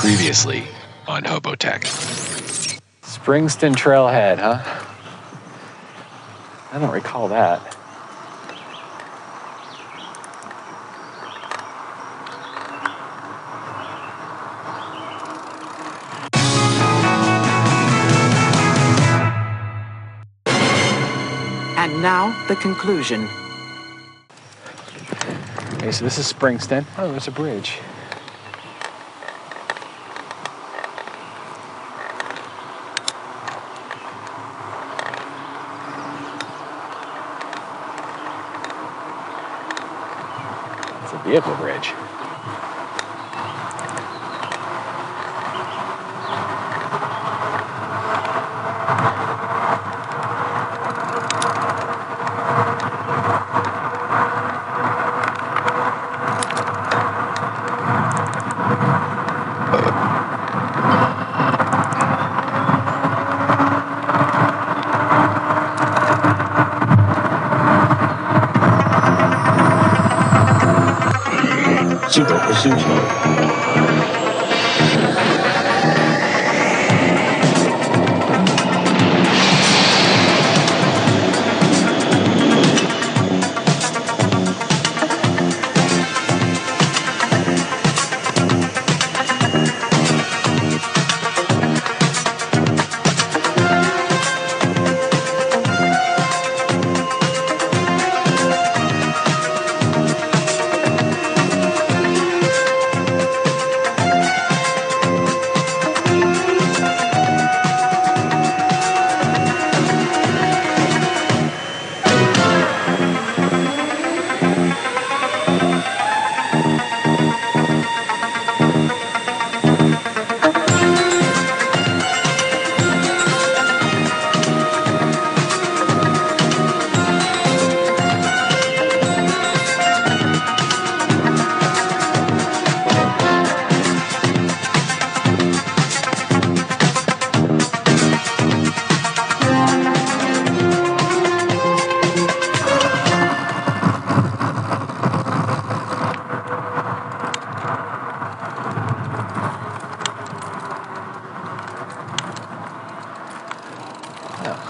Previously on HOBOTECH. Springston Trailhead, huh? I don't recall that. And now, the conclusion. Okay, so this is Springston. Oh, there's a bridge. It's a vehicle bridge.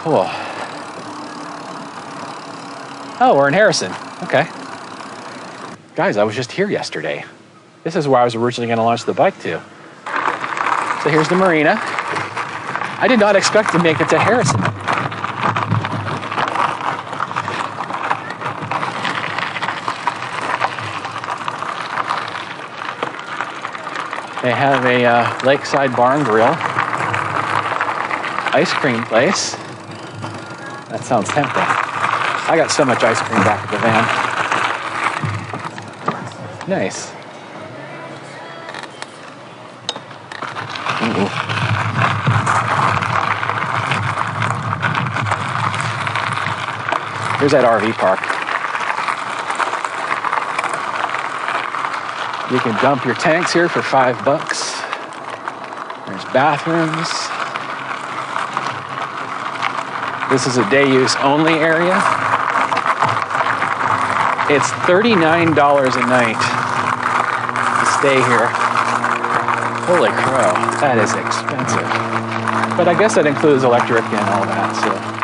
Cool. Oh, we're in Harrison. Okay. Guys, I was just here yesterday. This is where I was originally going to launch the bike to. So here's the marina. I did not expect to make it to Harrison. They have a lakeside bar and grill. Ice cream place. That sounds tempting. I got so much ice cream back at the van. Nice. Ooh. Here's that RV park. You can dump your tanks here for $5. There's bathrooms. This is a day use only area. It's $39 a night to stay here. Holy crow, that is expensive. But I guess that includes electric and all that, so.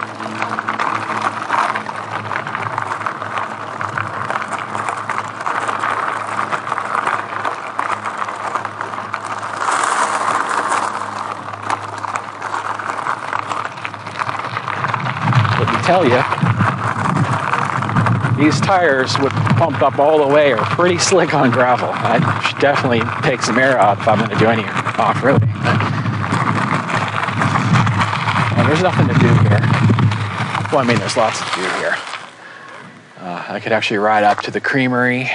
Tell you, these tires would pumped up all the way are pretty slick on gravel. I should definitely take some air out if I'm going to do any off-roading. Well, there's nothing to do here. Well, I mean, there's lots to do here. I could actually ride up to the creamery.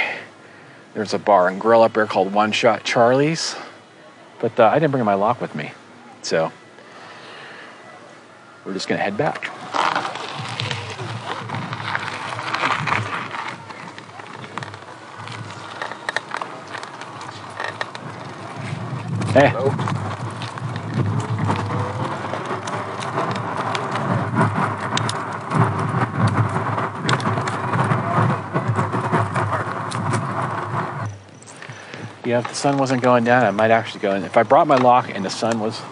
There's a bar and grill up there called One Shot Charlie's, but I didn't bring my lock with me, so we're just going to head back. Hey. Hello. Yeah, if the sun wasn't going down, I might actually go in. If I brought my lock and the sun was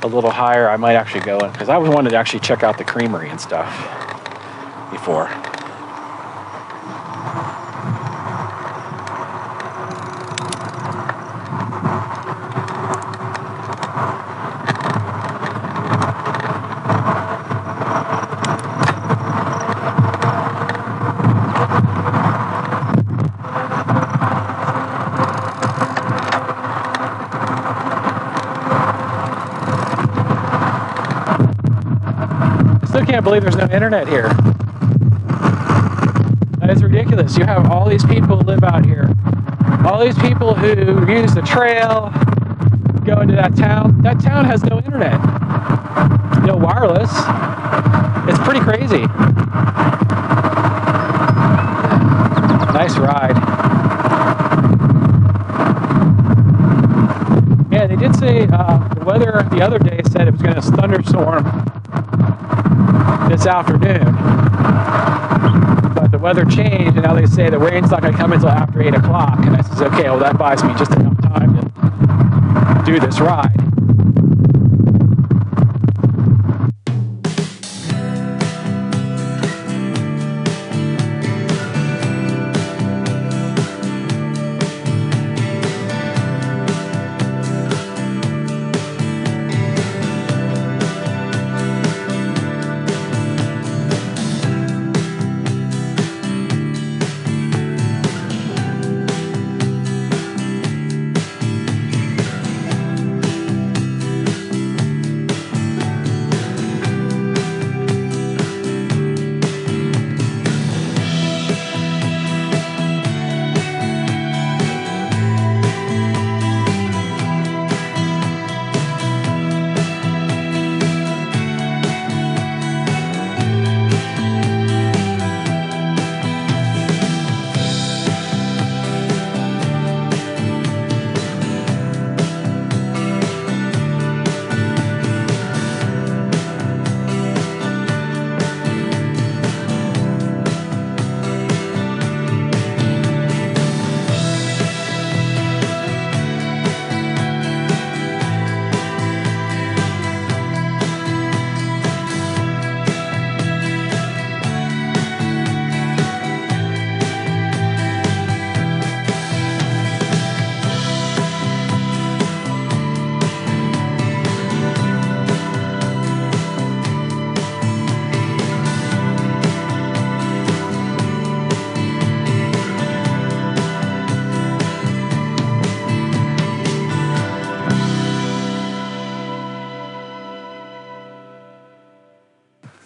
a little higher, I might actually go in, because I wanted to actually check out the creamery and stuff before. I still can't believe there's no internet here. That is ridiculous. You have all these people who live out here. All these people who use the trail, go into that town. That town has no internet. No wireless. It's pretty crazy. Nice ride. Yeah, they did say the weather the other day said it was going to thunderstorm this afternoon, but the weather changed, and now they say the rain's not going to come until after 8 o'clock. And I says, okay, well, that buys me just enough time to do this ride.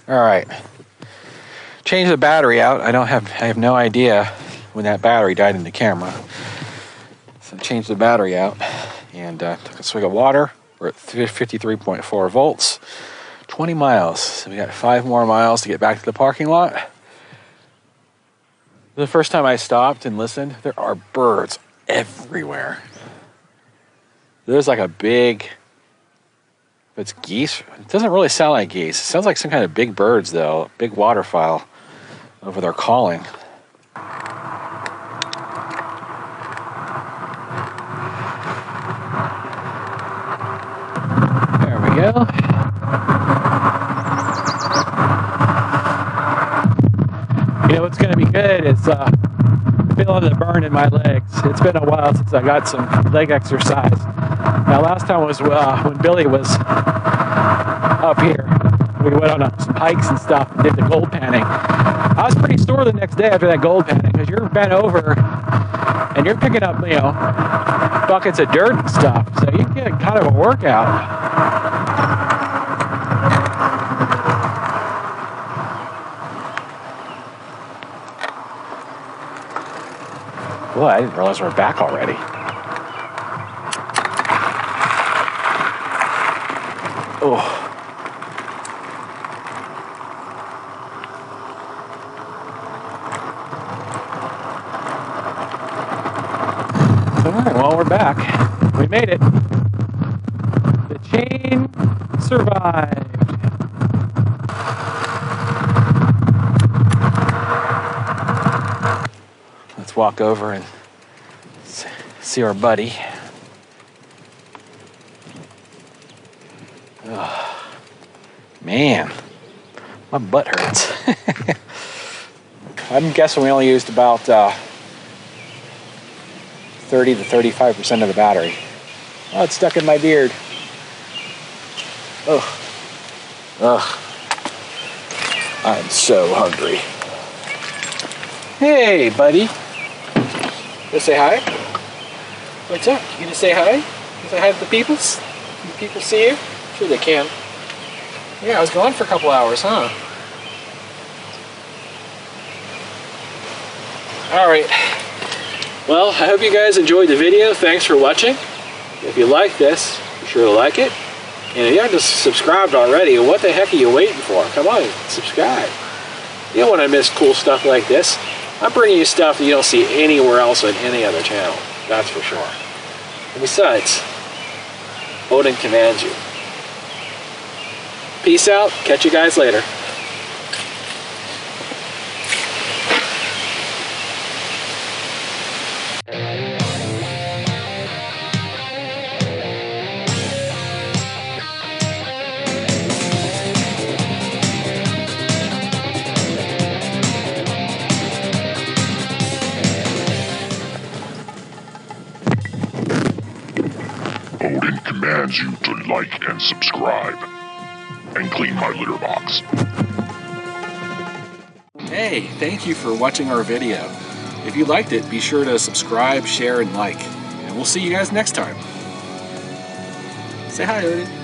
All right, change the battery out. I have no idea when that battery died in the camera. So change the battery out and took a swig of water. We're at 53.4 volts, 20 miles. So we got 5 more miles to get back to the parking lot. The first time I stopped and listened, there are birds everywhere. There's like a big, if it's geese, it doesn't really sound like geese. It sounds like some kind of big birds though, big waterfowl over there calling. There we go. You know what's going to be good is feeling the burn in my legs. It's been a while since I got some leg exercise. Now last time was when Billy was up here. We went on some hikes and stuff and did the gold panning. I was pretty sore the next day after that gold panning because you're bent over and you're picking up, you know, buckets of dirt and stuff. So you get kind of a workout. Boy, I didn't realize we were back already. Oh. All right, well, we're back. We made it. The chain survived. Let's walk over and see our buddy. Oh, man, my butt hurts. I'm guessing we only used about 30 to 35% of the battery. Oh, it's stuck in my beard. Ugh. Ugh. I'm so hungry. Hey, buddy. Gonna say hi? What's up? You gonna say hi? You say hi to the peoples? Can the people see you? Sure they can. Yeah, I was gone for a couple hours, huh? Alright. Well, I hope you guys enjoyed the video. Thanks for watching. If you like this, be sure to like it. And if you haven't subscribed already, what the heck are you waiting for? Come on, subscribe. You don't want to miss cool stuff like this. I'm bringing you stuff that you don't see anywhere else on any other channel. That's for sure. And besides, Odin commands you. Peace out. Catch you guys later. Odin commands you to like and subscribe. And clean my litter box. Hey, thank you for watching our video. If you liked it, be sure to subscribe, share, and like. And we'll see you guys next time. Say hi, Odin.